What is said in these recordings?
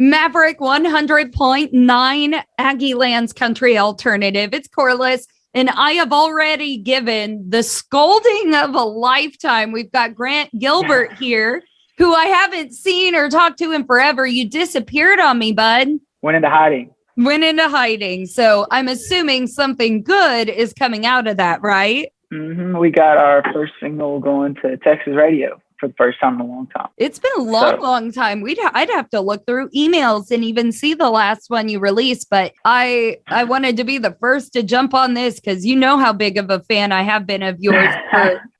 Maverick 100.9 Aggie Lands Country Alternative. It's Corliss, and I have already given the scolding of a lifetime. We've got Grant Gilbert here, who I haven't seen or talked to in forever. You disappeared on me, bud. Went into hiding. So I'm assuming something good is coming out of that, right? Mm-hmm. We got our first single going to Texas radio for the first time in a long time. It's been a long time. I'd have to look through emails and even see the last one you released, but I wanted to be the first to jump on this because you know how big of a fan I have been of yours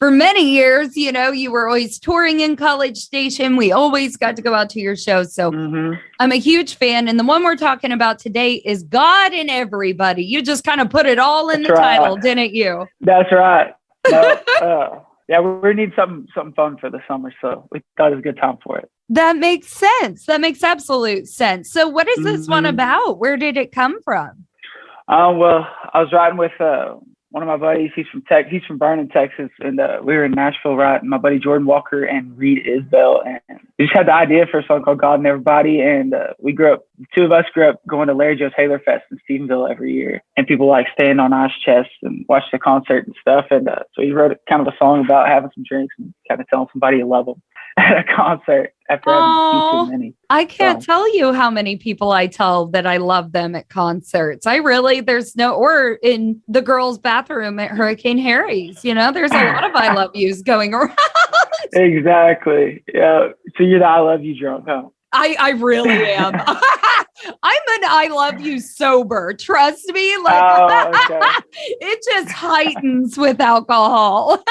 for many years. You know, you were always touring in College Station. We always got to go out to your shows. So I'm a huge fan. And the one we're talking about today is God and Everybody. You just kind of put it all in the title, didn't you? That's right. No, yeah, we need something fun for the summer, so we thought it was a good time for it. That makes sense. That makes absolute sense. So what is this one about? Where did it come from? Well, I was riding with one of my buddies. He's from Vernon, Texas, and we were in Nashville riding. My buddy Jordan Walker and Reed Isbell, and we just had the idea for a song called God and Everybody. And the two of us grew up going to Larry Joe's Haler Fest in Stephenville every year, and people like stand on ice chests and watch the concert and stuff. And so he wrote kind of a song about having some drinks and kind of telling somebody you love them at a concert after having too many. I can't tell you how many people I tell that I love them at concerts. Or in the girls' bathroom at Hurricane Harry's, you know, there's a lot of I love yous going around. Exactly. Yeah. So you're the I love you drunk, huh? I really am. I'm an I love you sober. Trust me. It just heightens with alcohol.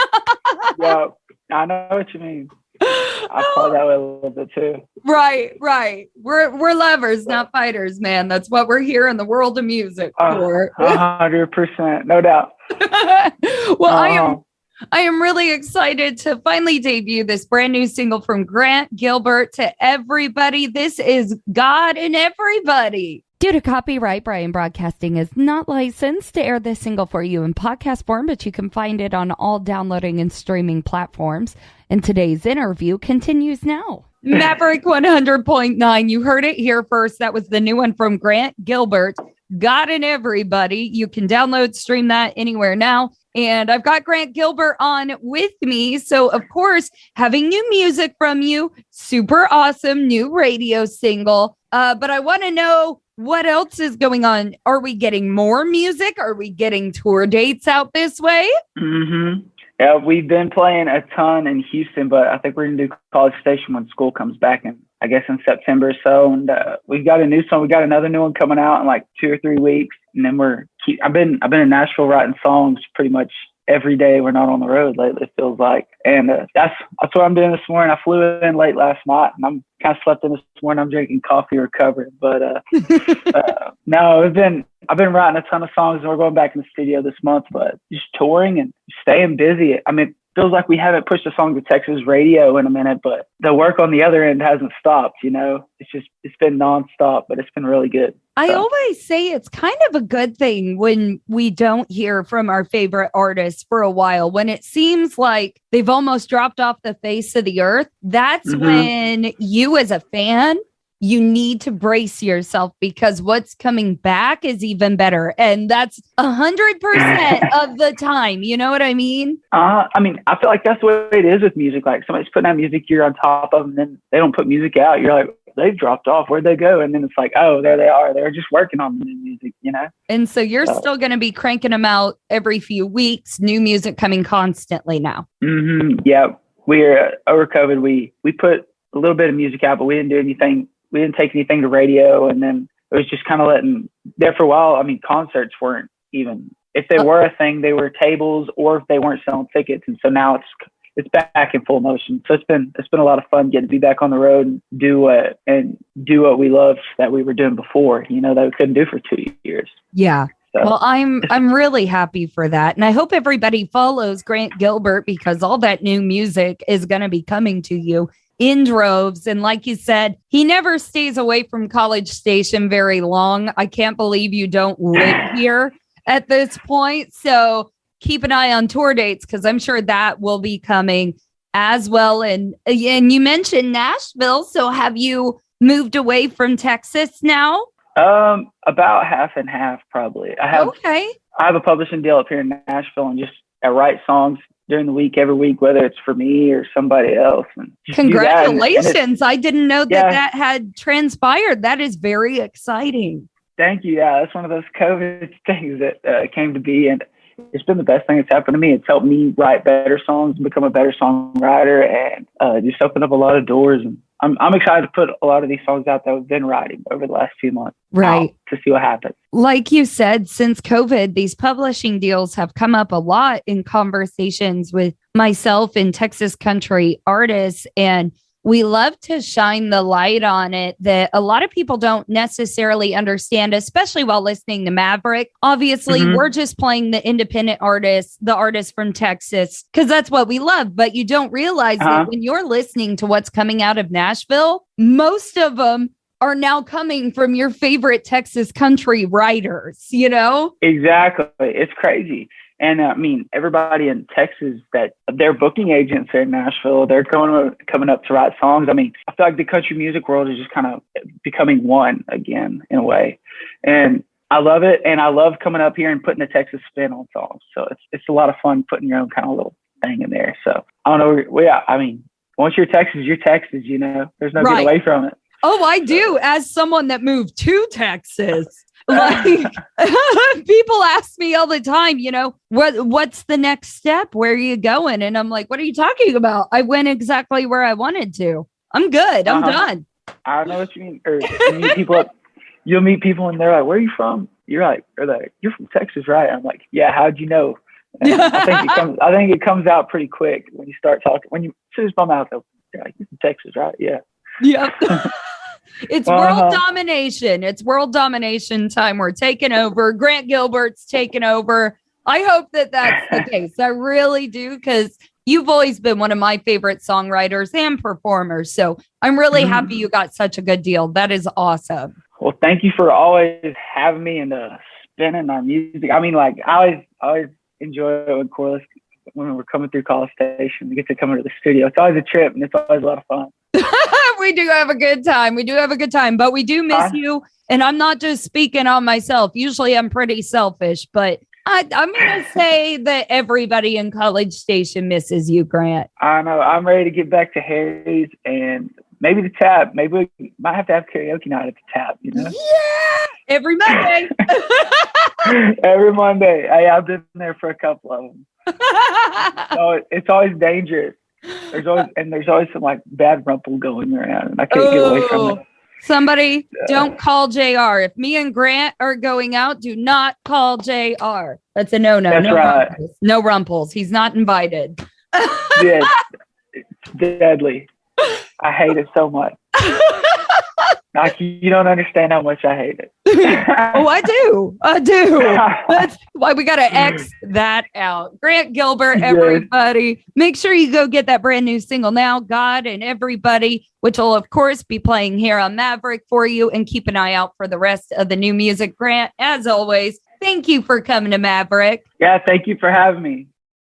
Yeah, I know what you mean. I felt that way a little bit too. Right. We're lovers, not fighters, man. That's what we're here in the world of music for. 100%, no doubt. Well, I am really excited to finally debut this brand new single from Grant Gilbert to everybody. This is God and Everybody. Due to copyright, Brian Broadcasting is not licensed to air this single for you in podcast form, but you can find it on all downloading and streaming platforms. And today's interview continues now. Maverick 100.9. You heard it here first. That was the new one from Grant Gilbert. God and Everybody. You can download, stream that anywhere now. And I've got Grant Gilbert on with me. So, of course, having new music from you, super awesome new radio single. But I want to know what else is going on. Are we getting more music? Are we getting tour dates out this way? Yeah, we've been playing a ton in Houston, but I think we're going to do College Station when school comes back in September or so. And we've got a new song. We got another new one coming out in like 2 or 3 weeks. And then I've been in Nashville writing songs pretty much every day. We're not on the road lately, it feels like. And that's what I'm doing this morning. I flew in late last night and I'm kind of slept in this morning. I'm drinking coffee recovering. But no, I've been writing a ton of songs and we're going back in the studio this month, but just touring and staying busy. I mean, feels like we haven't pushed a song to Texas radio in a minute, but the work on the other end hasn't stopped, you know. It's been nonstop, but it's been really good. I always say it's kind of a good thing when we don't hear from our favorite artists for a while. When it seems like they've almost dropped off the face of the earth, that's when you as a fan, you need to brace yourself because what's coming back is even better. And that's 100% of the time. You know what I mean? I feel like that's the way it is with music. Like somebody's putting out music, you're on top of them, and then they don't put music out. You're like, they've dropped off. Where'd they go? And then it's like, oh, there they are. They're just working on the new music, you know? And so you're still going to be cranking them out every few weeks, new music coming constantly now. Yeah. We're over COVID. We put a little bit of music out, but we didn't do anything. We didn't take anything to radio, and then it was just kind of letting there for a while. I mean, concerts weren't even, if they were a thing, they were tables or if they weren't selling tickets. And so now it's back in full motion. So it's been a lot of fun getting to be back on the road and do what we loved that we were doing before, you know, that we couldn't do for 2 years. Yeah. So. Well, I'm really happy for that. And I hope everybody follows Grant Gilbert because all that new music is going to be coming to you in droves. And like you said, he never stays away from College Station very long. I can't believe you don't live here at this point. So keep an eye on tour dates because I'm sure that will be coming as well. And you mentioned Nashville. So have you moved away from Texas now? About half and half, probably. I have a publishing deal up here in Nashville, and just I write songs during the week, every week, whether it's for me or somebody else. And congratulations! I didn't know that had transpired. That is very exciting. Thank you. Yeah, that's one of those COVID things that came to be, and it's been the best thing that's happened to me. It's helped me write better songs, become a better songwriter, and just open up a lot of doors. And I'm excited to put a lot of these songs out that I've been writing over the last few months. Right. To see what happens. Like you said, since COVID, these publishing deals have come up a lot in conversations with myself and Texas country artists. And we love to shine the light on it that a lot of people don't necessarily understand, especially while listening to Maverick. Obviously, we're just playing the independent artists, the artists from Texas, because that's what we love. But you don't realize that when you're listening to what's coming out of Nashville, most of them are now coming from your favorite Texas country writers, you know? Exactly. It's crazy. And I mean, everybody in Texas that their booking agents are in Nashville, they're coming up to write songs. I mean, I feel like the country music world is just kind of becoming one again in a way. And I love it. And I love coming up here and putting a Texas spin on songs. So it's a lot of fun putting your own kind of little thing in there. So I don't know. Yeah, I mean, once you're Texas, you know, there's no getting away from it. Oh, I do. As someone that moved to Texas. Like people ask me all the time, you know, what's the next step? Where are you going? And I'm like, what are you talking about? I went exactly where I wanted to. I'm good. I'm done. I know what you mean. Or you'll meet people and they're like, where are you from? You're like, you're from Texas, right? I'm like, yeah, how'd you know? I think it comes out pretty quick when you start talking. As soon as I'm out, they're like, you're from Texas, right? Yeah. Yep. It's world domination. It's world domination time. We're taking over. Grant Gilbert's taking over. I hope that that's the case. I really do, because you've always been one of my favorite songwriters and performers. So I'm really happy you got such a good deal. That is awesome. Well, thank you for always having me and spinning our music. I mean, like I always enjoy it when we're coming through College Station. We get to come into the studio. It's always a trip, and it's always a lot of fun. We do have a good time. But we do miss you. And I'm not just speaking on myself. Usually I'm pretty selfish, but I'm going to say that everybody in College Station misses you, Grant. I know. I'm ready to get back to Harry's and maybe the Tap. Maybe we might have to have karaoke night at the Tap, you know? Yeah! Every Monday. Every Monday. I've been there for a couple of them. So it's always dangerous. There's always some like bad rumple going around, and I can't get away from it. Somebody don't call JR. If me and Grant are going out, do not call JR. That's a no-no. That's no right. Rumples. No rumples. He's not invited. Yes, it's deadly. I hate it so much. Like, you don't understand how much I hate it. Oh, I do. That's why we got to X that out. Grant Gilbert, everybody. Yes. Make sure you go get that brand new single now, God and Everybody, which will, of course, be playing here on Maverick for you. And keep an eye out for the rest of the new music. Grant, as always, thank you for coming to Maverick. Yeah, thank you for having me.